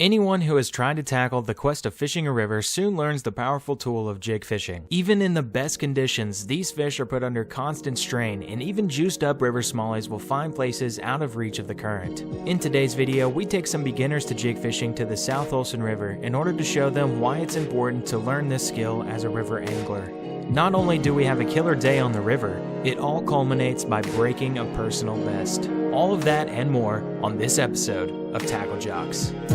Anyone who has tried to tackle the quest of fishing a river soon learns the powerful tool of jig fishing. Even in the best conditions, these fish are put under constant strain, and even juiced up river smallies will find places out of reach of the current. In today's video, we take some beginners to jig fishing to the South Holston River in order to show them why it's important to learn this skill as a river angler. Not only do we have a killer day on the river, it all culminates by breaking a personal best. All of that and more on this episode of TackleJox.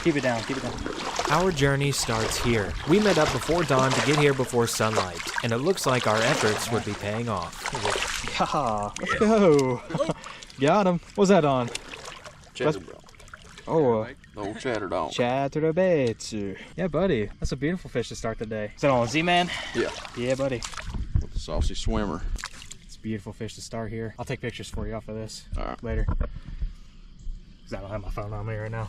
Keep it down, keep it down. Our journey starts here. We met up before dawn to get here before sunlight, and it looks like our efforts would be paying off. Yeah, let's go. Got him. What's that on? Chasebaits. Oh, Old Chatter. Chasebaits. Yeah, buddy. That's a beautiful fish to start the day. Is that on Z-Man? Yeah. Yeah, buddy. With the saucy swimmer. It's a beautiful fish to start here. I'll take pictures for you off of this Alright. later. Because I don't have my phone on me right now.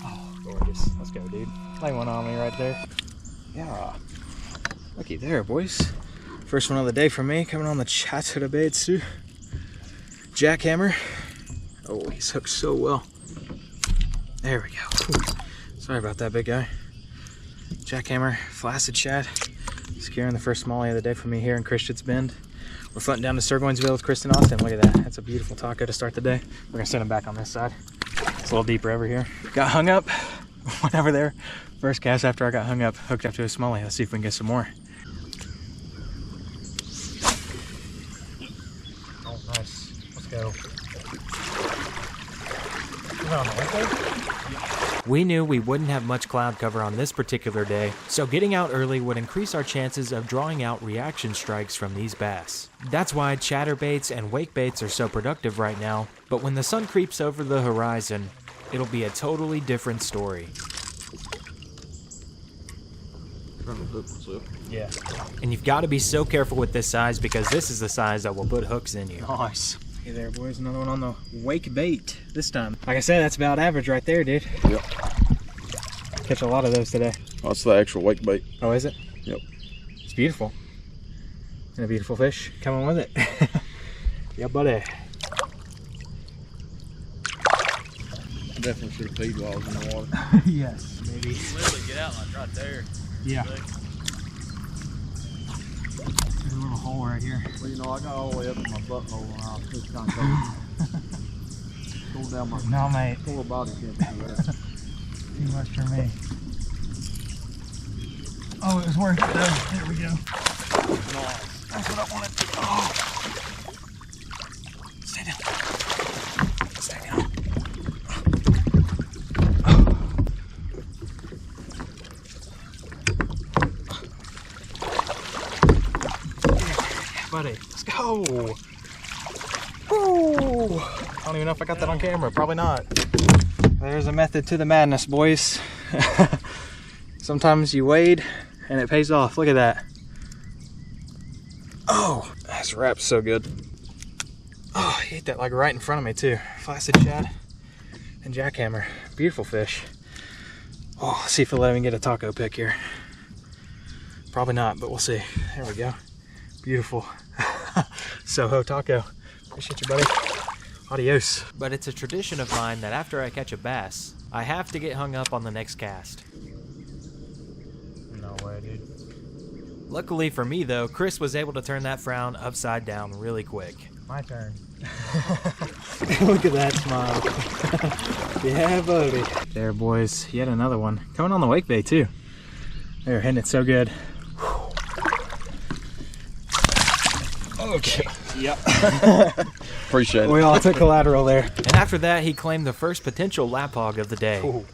Oh, gorgeous. Let's go, dude. Lay one on me right there. Yeah. Looky there, boys. First one of the day for me, coming on the Chasebaits. Jackhammer. Oh, he's hooked so well. There we go. Ooh. Sorry about that, big guy. Jackhammer, Flacid Shad. Securing the first smallie of the day for me here in Christian's Bend. We're floating down to Sirgoinsville with Kristen Austin. Look at that. That's a beautiful taco to start the day. We're going to send him back on this side. It's a little deeper over here. Got hung up. Went over there. First cast after I got hung up. Hooked up to a smallie. Let's see if we can get some more. Oh, nice. Let's go. Is that on the left? We knew we wouldn't have much cloud cover on this particular day, so getting out early would increase our chances of drawing out reaction strikes from these bass. That's why chatterbaits and wakebaits are so productive right now, but when the sun creeps over the horizon, it'll be a totally different story. Yeah. And you've got to be so careful with this size because this is the size that will put hooks in you. Nice. Hey there, boys. Another one on the wake bait this time. Like I said, that's about average right there, dude. Yep. Catch a lot of those today. That's the actual wake bait. Oh, is it? Yep. It's beautiful. And a beautiful fish coming with it. Yeah, buddy. Definitely should have feed while I was in the water. Yes, maybe. Literally get out like right there. Yeah. There's a little hole right here. Well, you know, I got all the way up in my butthole and I was just kind of cold down my No, mate. poor body temperature there. Too much for me. Oh, it was worth it though. There we go. Nice. That's what I wanted. Oh. Stay down. Stay down. Yeah, buddy. Let's go. Woo. I don't even know if I got that on camera. Probably not. There's a method to the madness, boys. Sometimes you wade and it pays off. Look at that. Oh, this wrap's so good. Oh, he ate that like right in front of me too. Flacid Shad and Jackhammer. Beautiful fish. Oh, let's see if he'll let me get a taco pick here. Probably not, but we'll see. There we go. Beautiful. Soho taco. Appreciate you, buddy. Adios. But it's a tradition of mine that after I catch a bass, I have to get hung up on the next cast. No way, dude. Luckily for me though, Chris was able to turn that frown upside down really quick. My turn. Look at that smile. Yeah, buddy. There, boys. Yet another one. Coming on the wake bait, too. They're hitting it so good. Okay. Yep. Appreciate it. We all took collateral there. And after that, he claimed the first potential lap hog of the day. Ooh.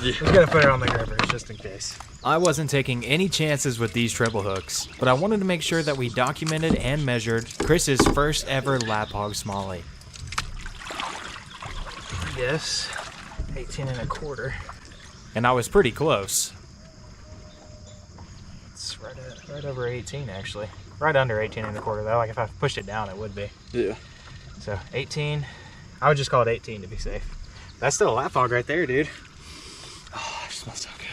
We're gonna put it on the grippers just in case. I wasn't taking any chances with these treble hooks, but I wanted to make sure that we documented and measured Chris's first ever lap hog smallie. Yes, 18 1/4. And I was pretty close. It's right over 18 actually. Right under 18 1/4 though. Like if I pushed it down, it would be. Yeah. So 18. I would just call it 18 to be safe. That's still a lap hog right there, dude. Oh, it smells so good.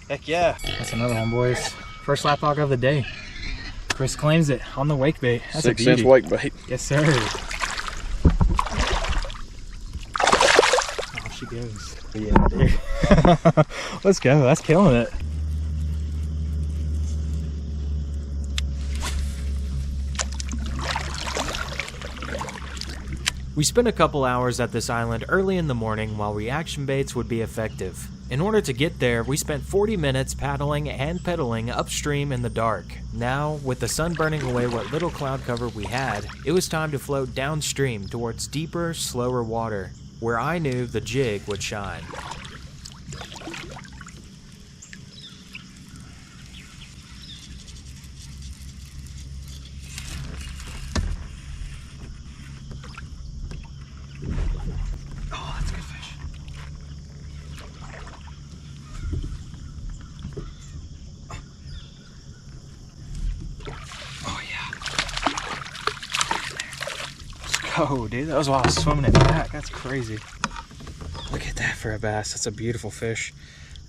Heck yeah. That's another one, boys. First lap hog of the day. Chris claims it on the wake bait. That's 6 a cents beauty. wake bait. Yes, sir. Oh, she goes. Yeah, dude. Let's go. That's killing it. We spent a couple hours at this island early in the morning while reaction baits would be effective. In order to get there, we spent 40 minutes paddling and pedaling upstream in the dark. Now, with the sun burning away what little cloud cover we had, it was time to float downstream towards deeper, slower water, where I knew the jig would shine. Oh, that's a good fish. Oh, yeah. Let's go, dude. That was while I was swimming it back. That's crazy. Look at that for a bass. That's a beautiful fish.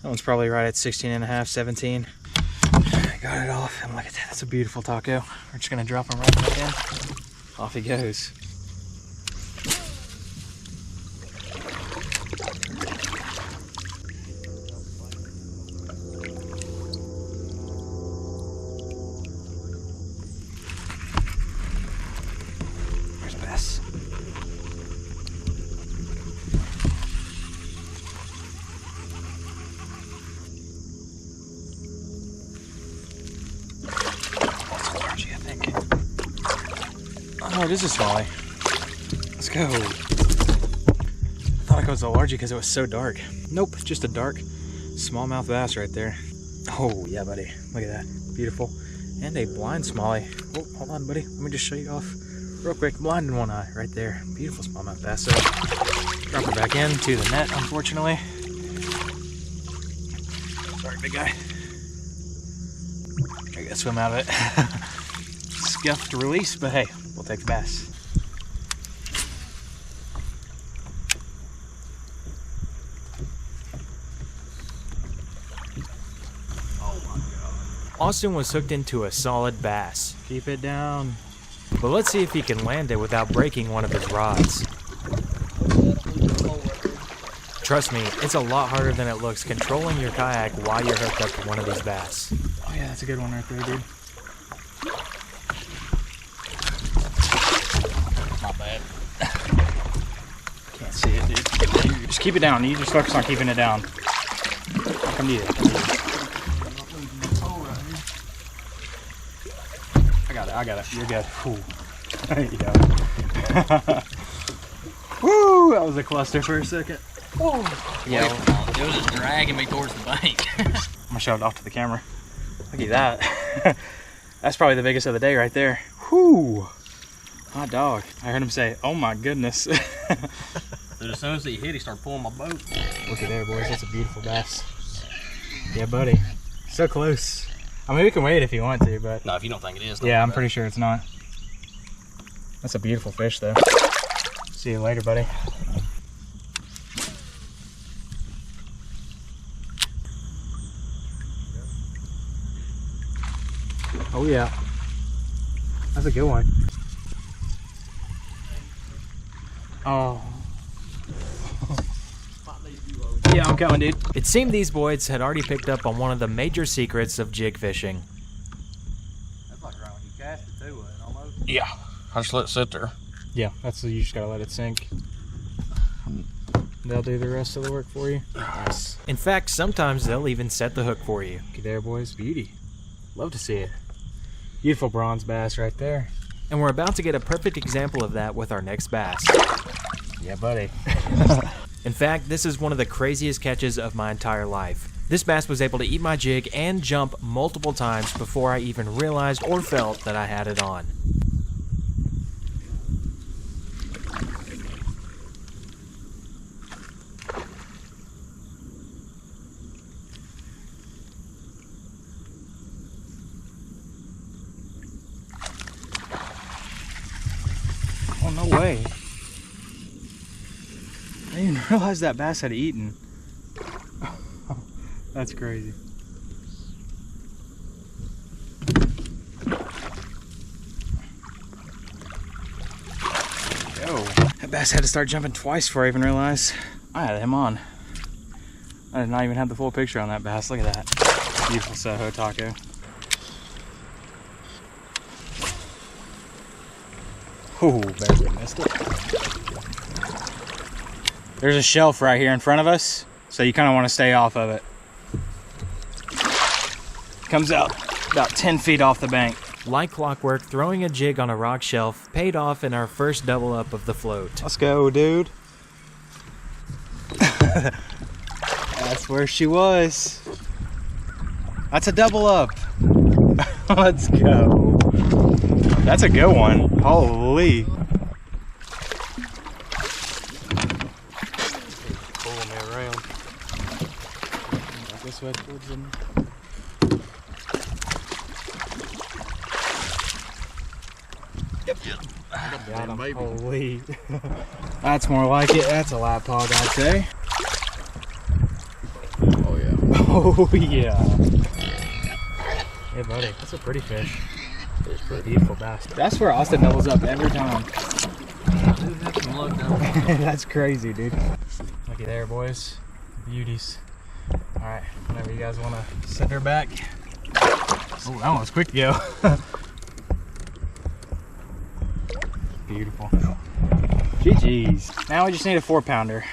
That one's probably right at 16 1/2, 17. I got it off, and look at that. That's a beautiful taco. We're just going to drop him right back in. Off he goes. Where's Bess? That's a largie, I think. Oh, it is a smallie. Let's go. I thought it was a largie because it was so dark. Nope, just a dark smallmouth bass right there. Oh, yeah, buddy. Look at that. Beautiful. And a blind smallie. Oh, hold on, buddy. Let me just show you off real quick. Blind in one eye right there. Beautiful smallmouth bass. So, drop her back into the net, unfortunately. Sorry, big guy. I gotta swim out of it. Scuffed release, but hey, we'll take the bass. Austin was hooked into a solid bass, Keep it down. but let's see if he can land it without breaking one of his rods. Trust me, it's a lot harder than it looks controlling your kayak while you're hooked up to one of these bass. Oh yeah, that's a good one right there, dude. Not bad. Can't see it, dude. Just keep it down. You just focus on keeping it down. I'll come to you. I got it. You're good. Ooh. There you go. Woo! That was a cluster for a second. Yeah, it was just dragging me towards the bank. I'm gonna show it off to the camera. Look at that. That's probably the biggest of the day right there. Whoo! Hot dog. I heard him say, "Oh my goodness." Dude, as soon as he hit, he started pulling my boat. Look at there, boys. That's a beautiful bass. Yeah, buddy. So close. I mean, we can wait if you want to, but No, if you don't think it is. yeah, I'm pretty sure it's not. That's a beautiful fish, though. See you later, buddy. Oh yeah, that's a good one. Oh. Yeah, I'm coming, dude. It seemed these boys had already picked up on one of the major secrets of jig fishing. That's like right when you cast it too, almost. Yeah. I just let it sit there. Yeah, that's you just gotta let it sink. They'll do the rest of the work for you. Nice. In fact, sometimes they'll even set the hook for you. Looky there, boys. Beauty. Love to see it. Beautiful bronze bass right there. And we're about to get a perfect example of that with our next bass. Yeah, buddy. In fact, this is one of the craziest catches of my entire life. This bass was able to eat my jig and jump multiple times before I even realized or felt that I had it on. Oh, no way. I didn't even realize that bass had eaten. That's crazy. Yo, that bass had to start jumping twice before I even realized I had him on. I did not even have the full picture on that bass. Look at that. Beautiful Soho taco. Oh, barely missed it. There's a shelf right here in front of us, so you kind of want to stay off of it. Comes out about 10 feet off the bank. Like clockwork, throwing a jig on a rock shelf paid off in our first double up of the float. Let's go, dude. That's where she was. That's a double up. Let's go. That's a good one. Holy. Pulling me around. This way towards them. Got him, baby. Holy. That's more like it. That's a lap hog, I'd say. Oh yeah. Oh yeah. Hey buddy, that's a pretty fish. It's pretty. Beautiful bass. That's where Austin doubles up every time. Dude, have some luck though. That's crazy, dude. Looky there, boys. Beauties. Alright, whenever you guys want to send her back. Oh, that one was quick to go. Beautiful. GG's. Now we just need a 4-pounder.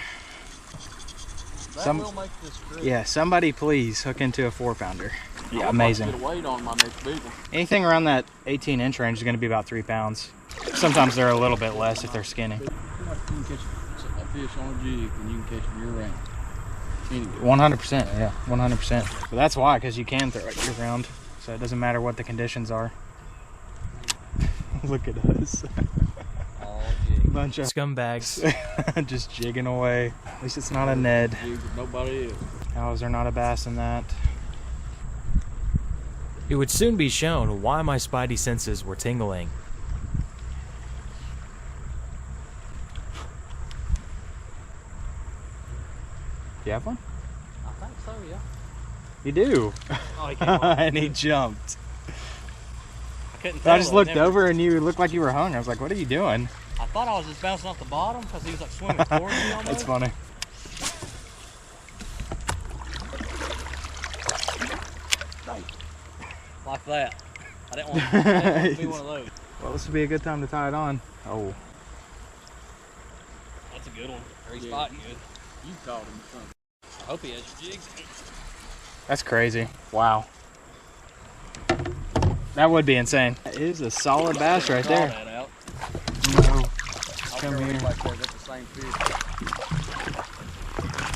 That will make this trip. Yeah, somebody please hook into a 4-pounder. Yeah, amazing. Get a weight on my next big one. Anything around that 18-inch range is going to be about 3 pounds. Sometimes they're a little bit less if they're skinny. You can catch a fish on a jig and you can catch them year round. Anyway. 100%, yeah, 100%. But that's why, because you can throw it year round, so it doesn't matter what the conditions are. Look at us. All jig. Bunch of Scumbags. just jigging away. At least it's not a Ned. Jigs that nobody is. How is there not a bass in that? It would soon be shown why my spidey senses were tingling. You have one? I think so, yeah. You do. Oh, he came on. And he jumped. I couldn't tell. I just looked never- over and you looked like you were hung. I was like, what are you doing? I thought I was just bouncing off the bottom because he was like swimming towards me almost. That's funny. Like that. I didn't want to be one of those. Well, this would be a good time to tie it on. Oh. That's a good one. Or he's fighting good. You caught him, son. I hope he has jigs. That's crazy. Wow. That would be insane. That is a solid bass right Draw there. that out. No. I'll Come throw here. it like that. That's the same fish.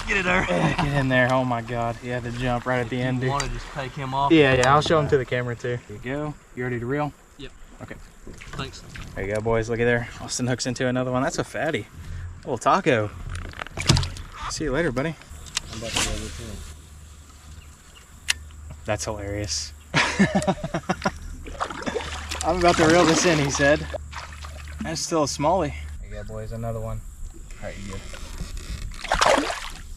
Get it there. Get in there. Oh my god. He had to jump right at the end, You dude. want to just take him off? Yeah, I'll show him to the camera too. There you go. You ready to reel? Yep. Okay. Thanks. There you go, boys. Looky there. Austin hooks into another one. That's a fatty. A little taco. See you later, buddy. I'm about to go this in. That's hilarious. I'm about to reel this in, he said. That's still a smallie. There you go, boys. Another one. All right, you good.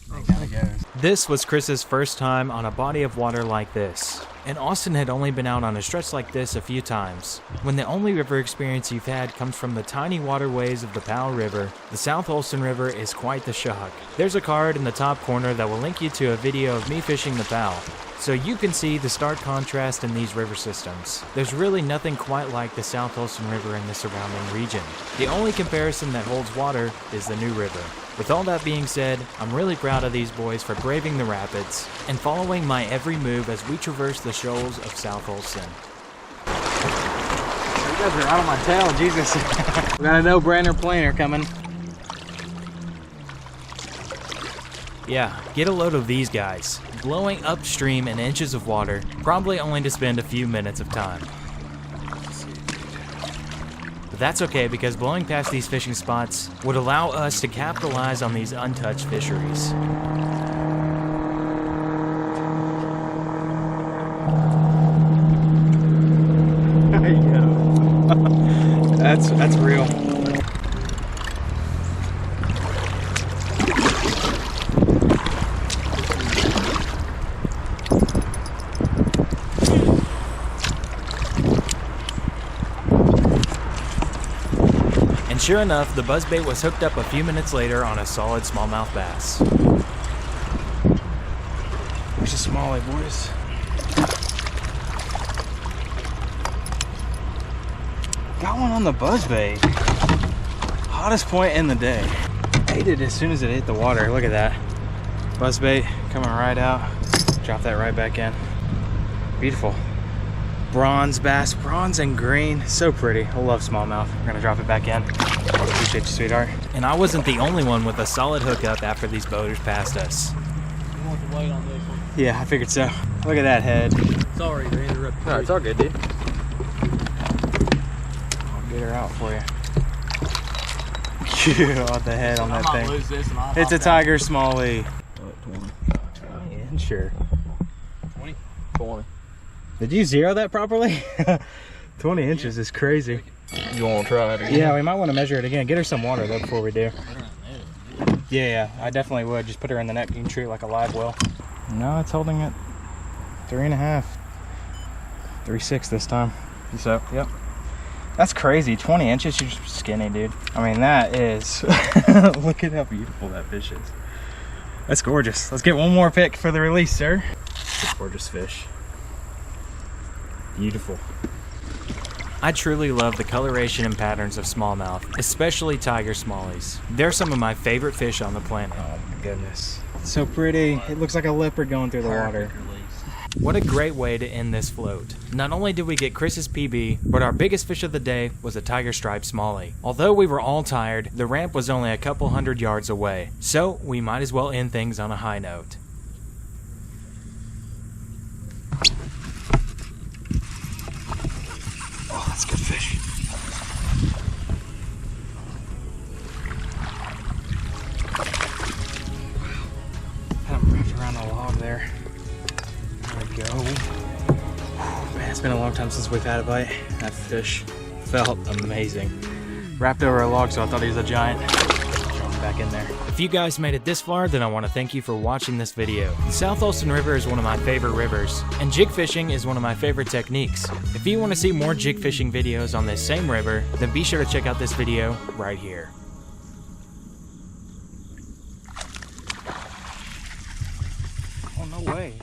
There kind of goes. This was Chris's first time on a body of water like this, and Austin had only been out on a stretch like this a few times. When the only river experience you've had comes from the tiny waterways of the Powell River, the South Holston River is quite the shock. There's a card in the top corner that will link you to a video of me fishing the Powell, so you can see the stark contrast in these river systems. There's really nothing quite like the South Holston River in the surrounding region. The only comparison that holds water is the New River. With all that being said, I'm really proud of these boys for braving the rapids and following my every move as we traverse the shoals of South Holston. You guys are out of my tail, Jesus. We got a no-brainer planer coming. Yeah, get a load of these guys, blowing upstream in inches of water, probably only to spend a few minutes of time. But that's okay, because blowing past these fishing spots would allow us to capitalize on these untouched fisheries. That's real. And sure enough, the buzzbait was hooked up a few minutes later on a solid smallmouth bass. There's a smallie, boys. Got one on the buzzbait. Hottest point in the day. Ate it as soon as it hit the water. Look at that. Buzzbait coming right out. Drop that right back in. Beautiful. Bronze bass, bronze and green. So pretty. I love smallmouth. We're gonna drop it back in. Appreciate you, sweetheart. And I wasn't the only one with a solid hookup after these boaters passed us. You want to wait on this one? Yeah, I figured so. Look at that head. Sorry to interrupt you. No, it's all good, dude. Get her out for you. On the head on that I might thing. lose this and I'll It's a hop down. tiger smallie. 20. 20 incher. 20? 20. Did you zero that properly? 20 inches is crazy. You want to try it again? Yeah, we might want to measure it again. Get her some water though before we do. Yeah, I definitely would. Just put her in the net. You can treat it like a live well. No, it's holding at 3.5. 3.6 this time. So, yep. That's crazy. 20 inches, you're just skinny, dude. I mean, that is... Look at how beautiful that fish is. That's gorgeous. Let's get one more pick for the release, sir. Gorgeous fish. Beautiful. I truly love the coloration and patterns of smallmouth, especially tiger smallies. They're some of my favorite fish on the planet. Oh my goodness. So pretty. It looks like a leopard going through the water. What a great way to end this float. Not only did we get Chris's PB, but our biggest fish of the day was a tiger striped smallie. Although we were all tired, the ramp was only a couple hundred yards away, so we might as well end things on a high note. Oh, that's good fish. Had him wrapped around the log there. There we go. Man, it's been a long time since we've had a bite. That fish felt amazing. Wrapped over a log, so I thought he was a giant. Throw him back in there. If you guys made it this far, then I want to thank you for watching this video. The South Holston River is one of my favorite rivers, and jig fishing is one of my favorite techniques. If you want to see more jig fishing videos on this same river, then be sure to check out this video right here. Oh, no way.